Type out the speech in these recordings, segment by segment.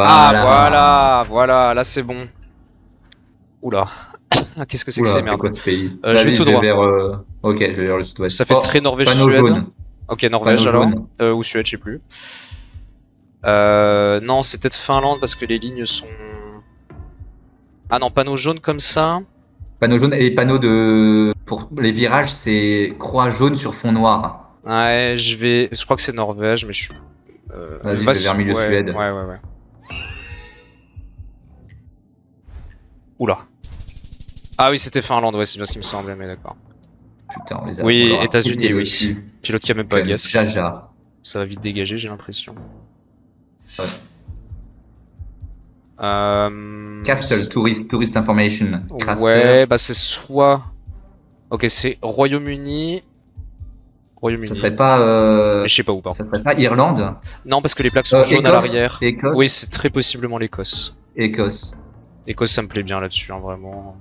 Ah, Voilà. voilà, là c'est bon. Oula. Qu'est-ce que c'est que Oula, ces c'est merdes? quoi ce pays? Je vais Vas-y, tout je vais droit. vers... Ok, je vais vers le sud-ouest. Ça fait Oh, très panneau Norvège-Suède. jaune. Ok, Norvège Panneau alors. jaune. Ou Suède, je sais plus. Non, c'est peut-être Finlande parce que les lignes sont... Ah non, panneau jaune comme ça. Panneau jaune et panneau de... Pour les virages, c'est croix jaune sur fond noir. Ouais, je crois que c'est Norvège, mais je suis... Vas-y, je vais vers milieu Ouais, Suède. ouais. Oula. Ah oui, c'était Finlande, ouais, c'est bien ce qui me semblait, mais d'accord. Putain, on les a... on Oui, leur a États-Unis, pété le oui. cul. Pilote qui a même pas Comme gaz. Jaja. Ça va vite dégager, j'ai l'impression. Ouais. C'est- Castle, Tourist Information. Craster. Ouais, bah c'est soit... Ok, c'est Royaume-Uni. Ça serait pas... Mais je sais pas où, par Ça contre. serait pas Irlande? Non, parce que les plaques sont jaunes à Écosse. l'arrière. Écosse. Oui, c'est très possiblement l'Écosse. Écosse. Écosse, ça me plaît bien là-dessus, hein, vraiment.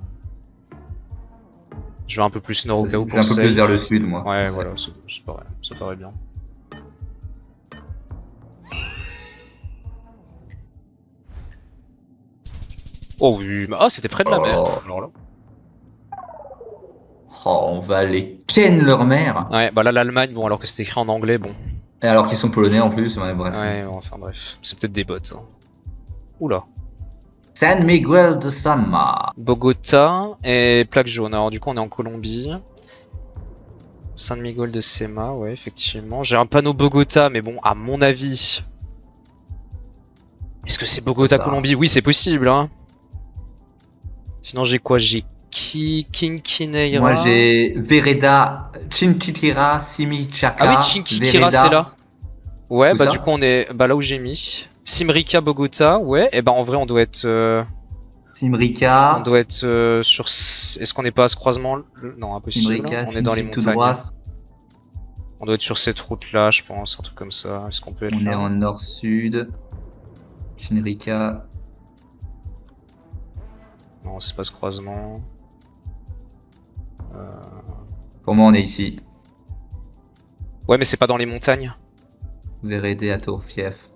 Je vais un peu plus nord au Je cas où vais pour un peu plus safe. vers le sud, moi. Ouais, voilà, ça paraît bien. Oh oui, ah, c'était près de la mer. Oh. Alors là. Oh, on va les ken leur mère. Ouais, bah là, l'Allemagne, bon, alors que c'était écrit en anglais, bon. Et alors qu'ils sont polonais en plus, ouais, bref. Ouais, bon, enfin bref. C'est peut-être des bots. Hein. Oula. San Miguel de Sama. Bogota et plaque jaune. Alors du coup, on est en Colombie. San Miguel de Sema, ouais, effectivement. J'ai un panneau Bogota, mais bon, à mon avis... Est-ce que c'est Bogota, Colombie? Oui, c'est possible, hein. Sinon, j'ai quoi? J'ai Quinquineira. Moi j'ai Vereda, Chinchiquira, Simichaka. Ah oui, Chinquiquira, Vereda. c'est là. Ouais, Où bah ça du coup, on est bah, là où j'ai mis. Simrica, Bogota, ouais. Et bah en vrai, on doit être... Simrica. On doit être sur... Est-ce qu'on n'est pas à ce croisement? Non, impossible. Simrica, On est dans les tout montagnes. droit. On doit être sur cette route-là, je pense, un truc comme ça. Est-ce qu'on peut être On est là? en nord-sud. Shinrika. Non, c'est pas ce croisement. Pour moi, on est ici. Ouais, mais c'est pas dans les montagnes. Verede à Tourfief.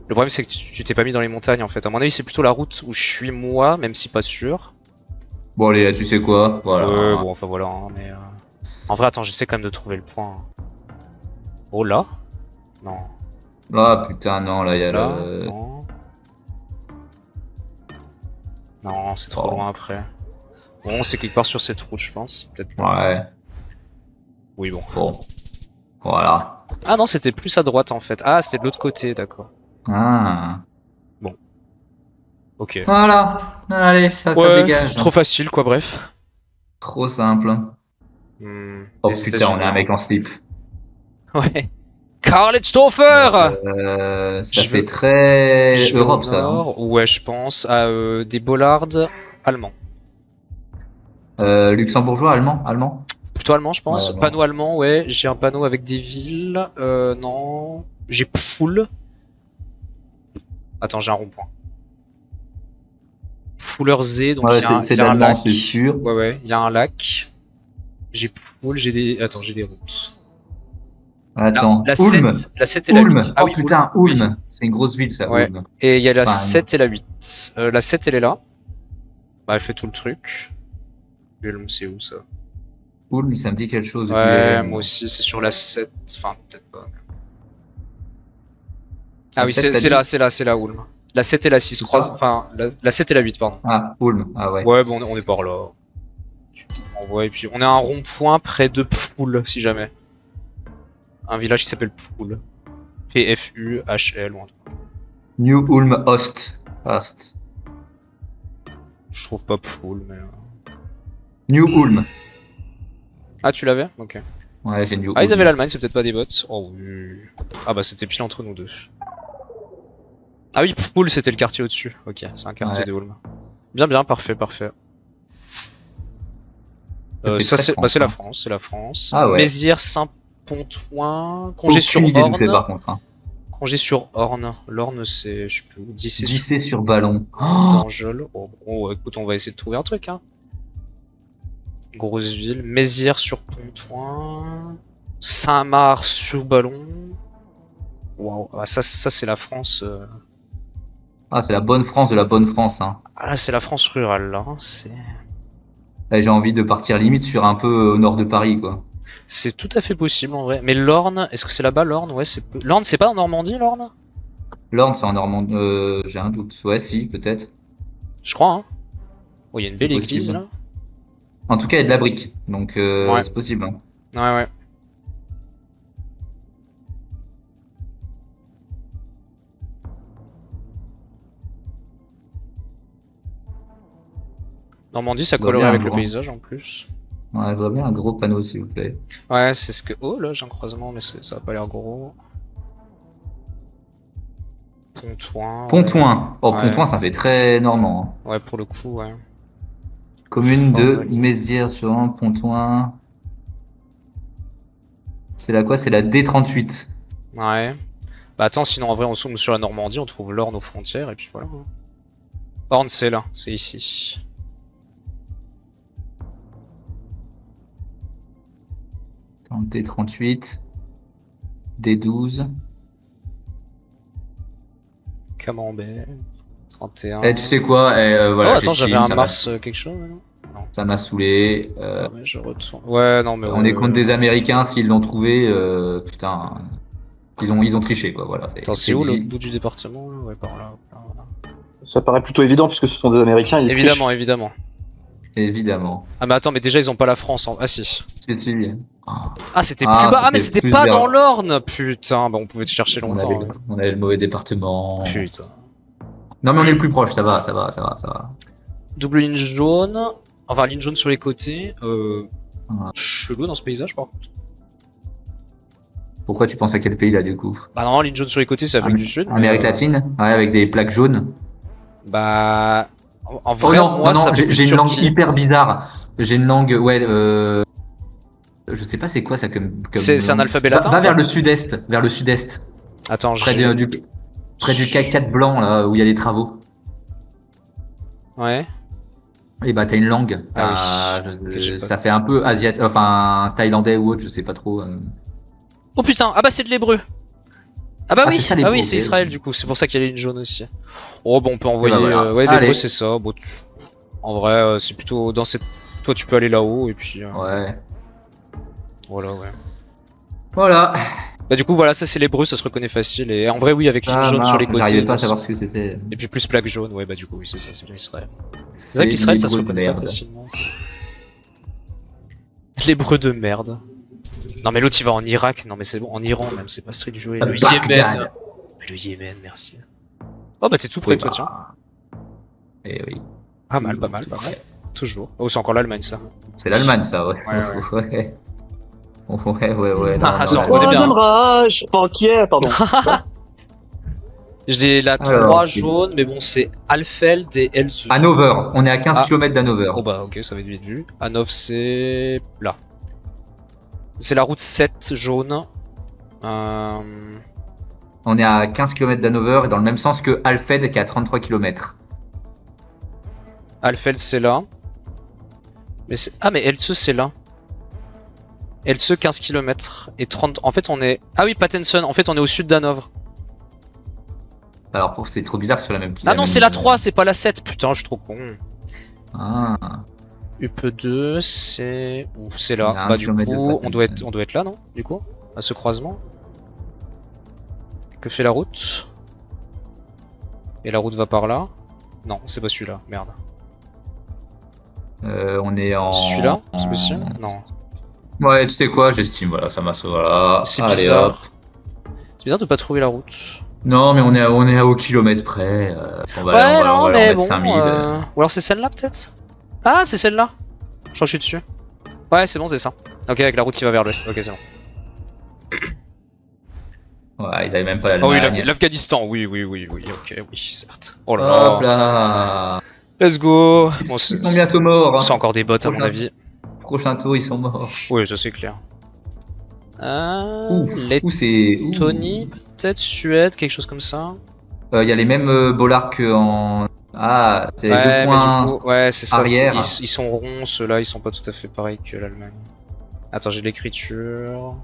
Le problème, c'est que tu t'es pas mis dans les montagnes, en fait. À mon avis, c'est plutôt la route où je suis moi, même si pas sûr. Bon, allez, tu sais quoi? Voilà. Ouais, bon, enfin voilà, hein, mais... En vrai, attends, j'essaie quand même de trouver le point. Oh, là? Non. Ah putain, non, là, il y a Là? le. Non. Non, c'est trop Oh. loin après. Bon, c'est quelque part sur cette route, je pense. Peut-être pas. Ouais, Oui, bon. bon. Voilà. Ah non, c'était plus à droite, en fait. Ah, c'était de l'autre côté, d'accord. Ah. Ok. Voilà. Allez, ça Ouais, dégage. trop facile, quoi, bref. Trop simple. Oh Les putain, on a un mec en slip. Ouais. Karlsdorfer. Ça Je fait veux- très Je vais au Europe, ça. Hein. nord. Ouais, je pense à des bollards allemands. Luxembourgeois, allemand. Plutôt allemand, je pense. Ouais, allemand. Panneau allemand, ouais. J'ai un panneau avec des villes. Non. J'ai Pfull. Attends, j'ai un rond-point. Fullersee, donc Ouais, il y a un, c'est il y a un l'allemand, lac. c'est sûr. Ouais, il y a un lac. J'ai Pfull, j'ai des... Attends, j'ai des routes. Attends, La Ulm. 7, la 7 et la Ulm. 8. Oh putain, Ulm. C'est une grosse ville, ça, Ouais. Ulm. Et il y a la Enfin, 7 et la 8. La 7, elle est là. Bah, elle fait tout le truc. Ulm, c'est où ça? Ulm, ça me dit quelque chose. Ouais, moi aussi, c'est sur la 7. Enfin, peut-être pas. Ah La oui, 7, c'est t'as là, dit c'est là, c'est là, Ulm. La 7 et la 6 C'est croisent. ça Enfin, la 7 et la 8, pardon. Ah, Ulm. Ah ouais. Ouais, bon, on est par là. On voit, et puis on est à un rond-point près de Pfull, si jamais. Un village qui s'appelle Pfull. P-F-U-H-L ou un truc. New Ulm Ost. Je trouve pas Pfull, mais... New Ulm. Ah, tu l'avais? Ok. Ouais, j'ai New Ah, ils Ulm. avaient l'Allemagne, c'est peut-être pas des bots. Oh oui. Ah bah c'était pile entre nous deux. Ah oui, Pfull, c'était le quartier au-dessus. Ok, c'est un quartier Ouais. de Ulm. Bien, parfait. Ça fait Ça, très c'est la France, France, c'est la France. Ah ouais. Mézières, Saint-Pontoin, Congé sur Aucune idée d'où c'est, Orne. par contre. Hein. Congé sur Orne. L'Orne, c'est, je sais plus où, Dissé sur Dissé sur ballon. Oh, D'Angel. Oh, écoute, on va essayer de trouver un truc, hein. Grosse ville. Mézières sur Pontoin. Saint-Marc sur Ballon. Waouh, ah, ça c'est la France. Ah, c'est la bonne France de la bonne France, hein. Ah là, c'est la France rurale, là. Là, j'ai envie de partir limite sur un peu au nord de Paris, quoi. C'est tout à fait possible, en vrai. Mais l'Orne, est-ce que c'est là-bas, l'Orne? Ouais, l'Orne, c'est pas en Normandie, l'Orne? L'Orne, c'est en Normandie. J'ai un doute. Ouais, si, peut-être. Je crois, hein. Oh, il y a une C'est belle église, possible. là. En tout cas, il y a de la brique. Donc, Ouais. c'est possible, hein. Ouais, ouais. Normandie, ça Je vois collerait bien avec un le gros- paysage, en plus. Ouais, je vois bien un gros panneau, s'il vous plaît. Ouais, c'est ce que... Oh, là, j'ai un croisement, mais ça a pas l'air gros. Pontoin, ouais. Pontoin. Oh, Ouais. Pontoin, ça fait très normand, hein. Ouais, pour le coup, ouais. Commune de Formalier. Mézières-sur-Orne, Pontoin. C'est la quoi? C'est la D38. Ouais. Bah attends, sinon en vrai on zoome sur la Normandie, on trouve l'Orne aux frontières et puis voilà. Orne c'est là, c'est ici. D38. D12. Camembert, 31. Eh, tu sais quoi? Oh Voilà, attends, j'avais j'estime, un ça Mars m'a, quelque chose non? Non. ça m'a saoulé. Ah ouais, je retourne. Ouais, non mais On ouais, est contre des non. Américains, s'ils l'ont trouvé, putain, ils ont triché, quoi. Voilà, Attends, c'est c'est où l'autre dit. bout du département là? Ouais, par là. Voilà. Ça paraît plutôt évident puisque ce sont des Américains. Ils Évidemment, évidemment. Évidemment. Ah mais attends, mais déjà ils ont pas la France en... Ah si. C'est si. Ah, Ah c'était Ah, plus bas. Ah mais c'était c'était plus pas vers- dans l'Orne. Putain, bah on pouvait te chercher on longtemps. avait, Ouais. on avait le mauvais département. Putain. Non, mais on est le plus proche, ça va, ça va, ça va, ça va. Double ligne jaune. Enfin, ligne jaune sur les côtés. Ouais. Chelou dans ce paysage, par contre. Pourquoi tu penses à quel pays, là, du coup? Bah, non, ligne jaune sur les côtés, c'est Afrique du Sud. mais, Amérique latine? Ouais, avec des plaques jaunes. Bah. En Oh vrai, non, moi, non, ça non, fait plus j'ai une langue Turquie. hyper bizarre. J'ai une langue, ouais, je sais pas c'est quoi ça comme C'est un langue. alphabet Va, latin va ou vers pas le sud-est, vers le sud-est. Attends, Près j'ai. près du CAC 4 blanc, là, où il y a des travaux. Ouais. Et bah, t'as une langue. Ah oui. Que j'ai pas. Ça fait un peu asiatique, enfin, thaïlandais ou autre, je sais pas trop. Oh putain, ah bah c'est de l'hébreu. Ah bah Ah, oui, c'est ça, ah l'hébreu, oui, c'est ok. Israël du coup, c'est pour ça qu'il y a une jaune aussi. Oh bon, on peut envoyer. voilà. Ouais, l'hébreu Allez. c'est ça. Bon, en vrai, c'est plutôt dans cette. Toi, tu peux aller là-haut et puis. Ouais. Voilà, ouais. Voilà. Bah, du coup, voilà, ça c'est l'hébreu, ça se reconnaît facile. Et en vrai, oui, avec ligne jaune sur les côtés. J'arrivais pas à dans savoir ce que c'était. Et puis plus plaque jaune, ouais, bah du coup, oui, c'est ça, c'est bien Israël. C'est C'est vrai qu'Israël, ça se l'hébreu de reconnaît pas merde. facilement. L'hébreu de merde. Non, mais l'autre il va en Irak, non, mais c'est bon, en Iran même, c'est pas strict joué. Le Bagdad. Yémen. Le Yémen, merci. Oh, bah t'es tout prêt, Oui, toi, bah, tiens. Eh oui. Pas mal, Toujours, pas mal, pas toujours. mal. Toujours. Oh, c'est encore l'Allemagne, ça. C'est l'Allemagne, ça, ouais. Ouais, Ouais. Non, Ah, non, ça, on l'Allemagne. reconnaît bien. Troisième rage. Banquier, pardon. J'ai la Alors, 3 jaune, mais bon, c'est Alfeld et Elze. Hanover, on est à 15 Ah. km d'Hanover. Oh, bah, ok, ça va être vite vu. Hanovre, c'est. Là. C'est la route 7 jaune. On est à 15 km d'Hanover et dans le même sens que Alfred qui est à 33 km. Alfeld, c'est là. Mais ah, mais Elze, c'est là. Elze, 15 km. Et 30. En fait, on est. Ah oui, Pattensen. En fait, on est au sud d'Hanovre. Alors c'est trop bizarre sur la même. Ah non, c'est la 3, c'est pas la 7. Putain, je suis trop con. Ah. UP2, c'est. Ouh, c'est Il y a là. un Bah, du kilomètre de coup, Pattensen. on doit être là, non? Du coup, à ce croisement. Que fait la route? Et la route va par là? Non, c'est pas celui-là, merde. On est en. Celui-là? C'est en- possible? Non. Ouais, tu sais quoi, j'estime, voilà, ça m'a sauvé. Voilà. C'est Allez, bizarre. hop. C'est bizarre de pas trouver la route. Non, mais on est au kilomètre près. On va, Ouais, on va non, leur mais mettre bon. 5000. Ou alors c'est celle-là, peut-être? Ah, c'est celle-là. Je crois que je suis dessus. Ouais, c'est bon, c'est ça. Ok, avec la route qui va vers l'ouest. Ok, c'est bon. Ouais, ils avaient même pas Ah oui, l'Allemagne. l'Afghanistan. Oui, ok, oui, certes. Oh là là. Hop là. Let's go. Ils, Bon, ils sont bientôt morts. c'est Hein. encore des bots, à mon Prochain- avis. Prochain tour, ils sont morts. Oui, ça c'est clair. Où c'est. Lettonie, peut-être Suède, quelque chose comme ça. Il y a les mêmes bollards que en. Ah, c'est les deux Ouais, mais points. du coup, ouais, c'est ça. arrière. Ils sont ronds, ceux-là, ils sont pas tout à fait pareils que l'Allemagne. Attends, j'ai l'écriture.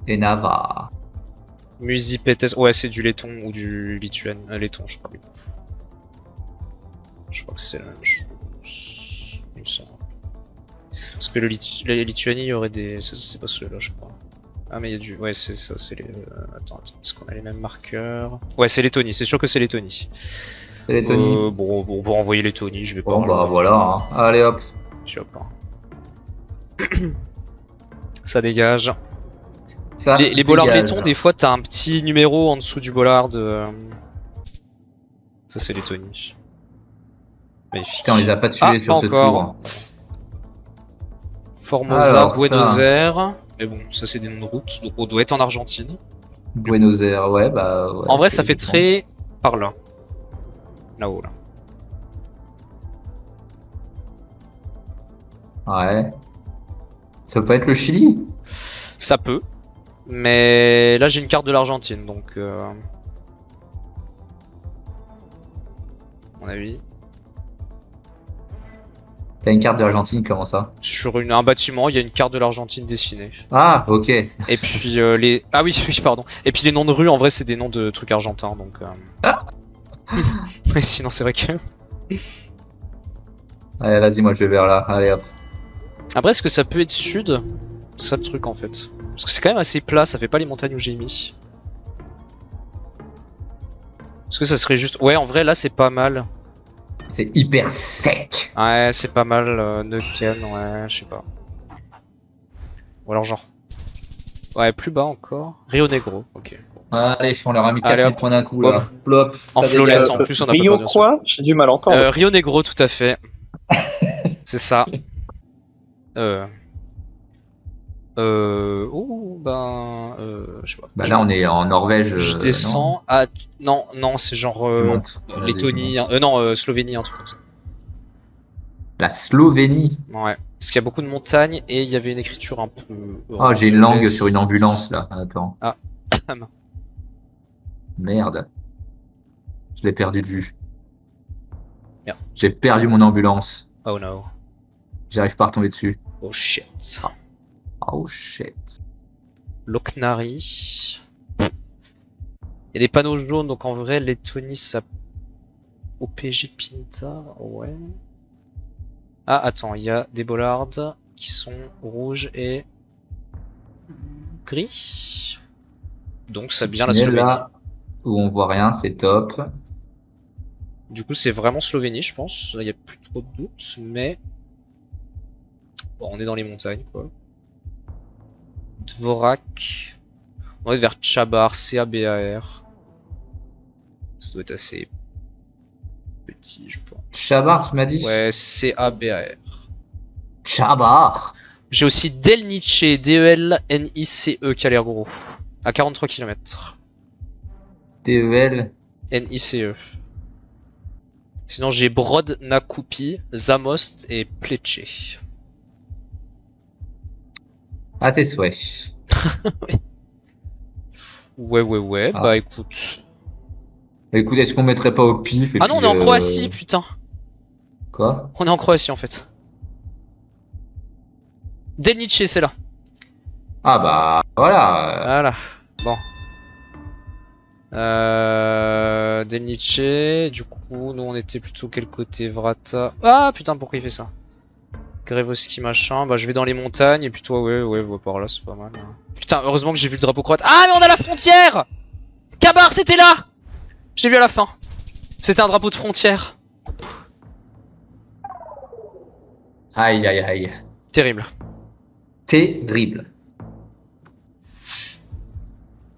Et Nava. Musipetes, ouais, c'est du letton ou du lituanien. Letton, je crois. Je crois que c'est la même chose. Il me semble. Parce que la Lituanie, il y aurait des. C'est pas ceux-là, je crois. Ah, mais il y a du. Ouais, c'est ça, c'est les. Attends, est-ce qu'on a les mêmes marqueurs? Ouais, c'est Lettonie, c'est sûr que c'est Lettonie. C'est Lettonie. Bon, on va envoyer Lettonie, je vais pas. Bon, bah voilà. Hein. Allez hop. Tu vas pas. Ça dégage. Ça Les bollards dégage. béton, des fois, t'as un petit numéro en dessous du bollard de. Ça, c'est Lettonie. Magnifique. Putain, on les a pas tués sur pas ce encore. tour. Formosa, Alors, Buenos ça. Aires. Mais bon, ça, c'est des noms de routes, donc on doit être en Argentine. Buenos Aires, ouais, bah. Ouais, En vrai, c'est ça fait évident. très. Par là. Là-haut, là. Ouais. Ça peut pas être le Chili? Ça peut. Mais là, j'ai une carte de l'Argentine, donc. À mon avis. T'as une carte de l'Argentine, comment ça? Sur un bâtiment, il y a une carte de l'Argentine dessinée. Ah, ok. Et puis les. Ah oui, oui, pardon. Et puis les noms de rue, en vrai, c'est des noms de trucs argentins, donc. Mais sinon, c'est vrai que. Allez, vas-y, moi je vais vers là. Allez hop. Après, est-ce que ça peut être sud? C'est ça le truc en fait. Parce que c'est quand même assez plat, ça fait pas les montagnes où j'ai mis. Est-ce que ça serait juste. Ouais, en vrai, là, c'est pas mal. C'est hyper sec. Ouais, c'est pas mal. Neuquén, ouais, je sais pas. Ou alors, genre. Ouais, plus bas encore. Rio Negro, ok. Allez, on leur a mis Allez, 4000 hop. points d'un coup là. Plop. En ça flawless, dégage. en plus, on a pas Rio perdu un seul. quoi? J'ai du mal à entendre. Rio Negro, tout à fait. C'est ça. Oh, ben. Je sais pas. Bah là, on est en Norvège. Je descends à. Non, non, c'est genre. Je monte. Vas-y, Lettonie. je monte. Non, Slovénie, un truc comme ça. La Slovénie. Ouais. Parce qu'il y a beaucoup de montagnes et il y avait une écriture un peu. Oh, j'ai une langue l'Est. sur une ambulance là. Attends. Ah. Merde. Je l'ai perdu de vue. Merde. J'ai perdu mon ambulance. Oh no. J'arrive pas à retomber dessus. Oh shit. Oh shit. Loknari. Il y a des panneaux jaunes, donc en vrai, Lettonie, ça. OPG Pinta, ouais. Ah, attends, il y a des bollards qui sont rouges et. Gris. Donc ça vient la Tunnel, Slovénie. là, où on voit rien, c'est top. Du coup, c'est vraiment Slovénie, je pense. Il n'y a plus trop de doutes, mais. Bon, on est dans les montagnes, quoi. Dvorak. On va être vers Chabar, CABAR. Ça doit être assez petit, je pense. Chabar, tu m'as dit? Ouais, CABAR. Chabar. J'ai aussi Delnice, DELNICE qui a l'air gros. À 43 km. TEL. NICE. Sinon, j'ai Brod Nakupi, Zamost et Pleche. À tes souhaits. Ouais, Ah. bah écoute. Écoute, est-ce qu'on mettrait pas au pif et Ah non, on puis, est en Croatie, putain. Quoi? On est en Croatie en fait. Delnice, c'est là. Ah bah voilà. Voilà. Bon. Delnice, du coup, nous on était plutôt quel côté? Vrata. Ah putain, pourquoi il fait ça? Grevoski machin, bah je vais dans les montagnes et puis toi ouais par là c'est pas mal. Putain, heureusement que j'ai vu le drapeau croate. Ah mais on a la frontière! Kabar c'était là! J'ai vu à la fin. C'était un drapeau de frontière. Aïe aïe aïe. Terrible. Terrible.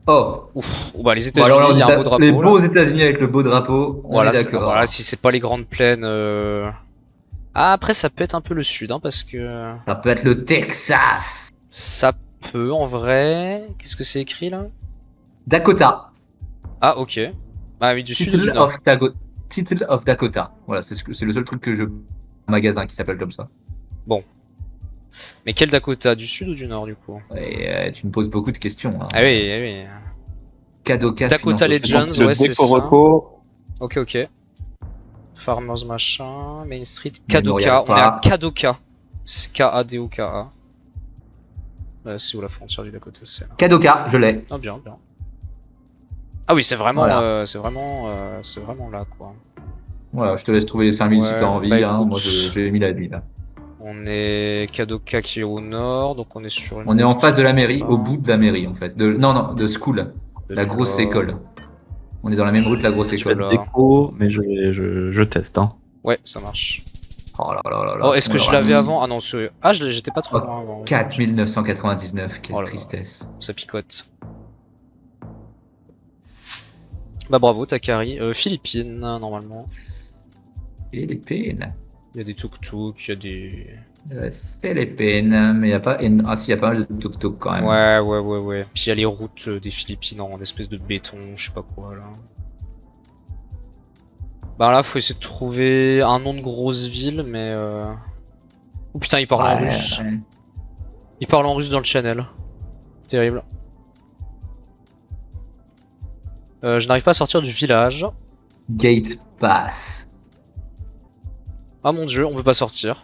Oh. Ouf. Bah les Bon, États-Unis, alors là, il y a un beau drapeau. les là. beaux États-Unis avec le beau drapeau. On Voilà, est d'accord. voilà, si c'est pas les grandes plaines. Ah, après ça peut être un peu le sud, hein, parce que Ça peut être le Texas. ça peut en vrai. Qu'est-ce que c'est écrit là? Dakota. Ah ok. Ah oui, du sud ou du Title nord. Title of Dakota. Voilà, c'est le seul truc que je. Un magasin qui s'appelle comme ça. Mais quel Dakota? Du sud ou du nord du coup? Et tu me poses beaucoup de questions. Hein. Ah oui, ah oui. Kadoka. Dakota Finance Legends, Office. Le ouais, c'est Deco ça. Reco. Ok. Farmers machin, Main Street, Memorial Kadoka. On est à Park. Kadoka. C'est Kadoka. C'est où la frontière du Dakota? C'est là. Kadoka, je l'ai. Ah bien, bien. Ah oui, c'est vraiment, Voilà. c'est vraiment là quoi. Voilà, je te laisse trouver les 5000 si Ouais, t'as envie. bah, Hein. écoute. Moi, j'ai mis la vie là. On est Kadoka qui est au nord, donc on est sur une. On est en face de la mairie, Ah. au bout de la mairie en fait. Non, non, de school. La grosse école. On est dans la même rue que la grosse Je fais école. de là. déco, mais je teste. Hein. Ouais, ça marche. Oh là là là là. Oh, est-ce que je leur a l'avais mis avant? Ah non, ah, j'étais pas trop Oh, loin avant. 4999, quelle Oh là là. tristesse. Ça picote. Bah bravo, Takari. Philippines, normalement. Et les peines. Il y a des tuk-tuk, il y a des. Philippines, mais il n'y a pas. Ah si, il y a pas mal de tuk-tuk quand même. Ouais. Puis il y a les routes des Philippines en espèce de béton, je sais pas quoi là. Bah là, faut essayer de trouver un nom de grosse ville, mais. Oh putain, il parle en russe. Ouais. Il parle en russe dans le channel. Terrible. Je n'arrive pas à sortir du village. Gate Pass. Ah mon dieu, on peut pas sortir.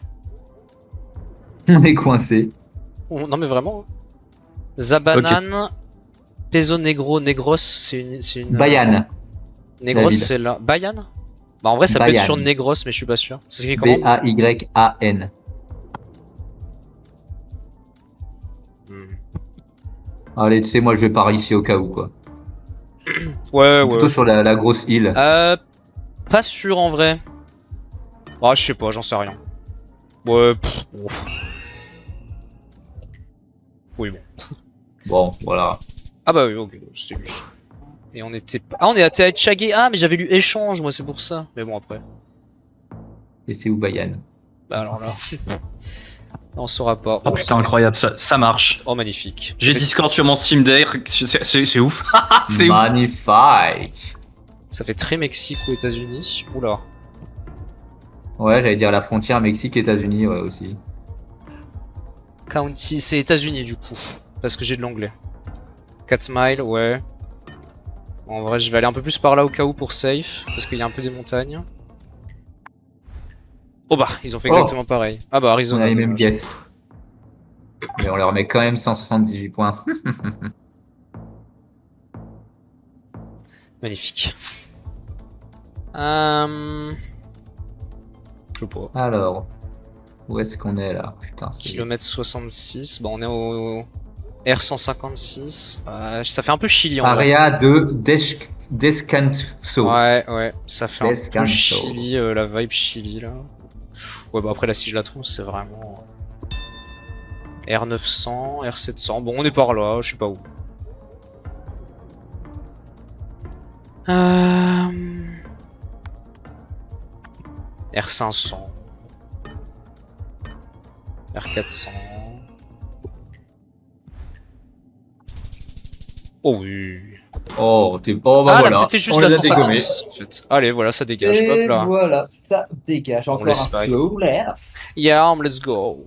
On est coincé. Non mais vraiment. Zabanan, Peso Negro, Negros, c'est une. Bayane. Negros, la ville. c'est là. Bayan. Bah en vrai, ça peut être Bayane. sur Negros, mais je suis pas sûr. C'est écrit comment? Bayyan. Hmm. Allez, tu sais, moi je vais par ici au cas où quoi. Ouais. Plutôt sur la grosse île. Pas sûr en vrai. Ah, je sais pas, j'en sais rien. Ouais, ouf. Oui, bon. Bon, voilà. Ah bah oui, ok, c'était juste. Et on était. Ah, on est à Etchagé. Ah, mais j'avais lu échange, moi, c'est pour ça. Mais bon, après. Et c'est où Bayane? Bah alors là. On saura pas. Oh putain, incroyable, ça marche. Oh, magnifique. J'ai Discord sur mon Steam Deck, c'est ouf. C'est ouf. Magnifique. Ça fait très Mexique aux États-Unis. Oula. Ouais, j'allais dire la frontière Mexique-États-Unis, ouais, aussi. County, c'est États-Unis du coup. Parce que j'ai de l'anglais. 4 miles, ouais. En vrai, je vais aller un peu plus par là au cas où pour safe. Parce qu'il y a un peu des montagnes. Oh bah, ils ont fait exactement pareil. Ah bah, On Arizona. a les mêmes dommage. guesses. Mais on leur met quand même 178 points. Magnifique. Je sais pas. Alors, où est-ce qu'on est là? Putain, c'est... Kilomètre 66. Bah, on est au R156. Ça fait un peu Chili en vrai. Area de Descanso. Ouais. Ça fait un peu Descanso. Chili, la vibe Chili là. Ouais, bah après là, si je la trouve, c'est vraiment. R900, R700. Bon, on est par là, je sais pas où. R500. R400. Oh oui. Oh, bah Ah voilà. là, c'était juste On la les a dégommés. 156 en fait. Allez, voilà, ça dégage. Hop Et là. voilà, ça dégage. On Encore laisse un pas. flawless. Yeah, let's go.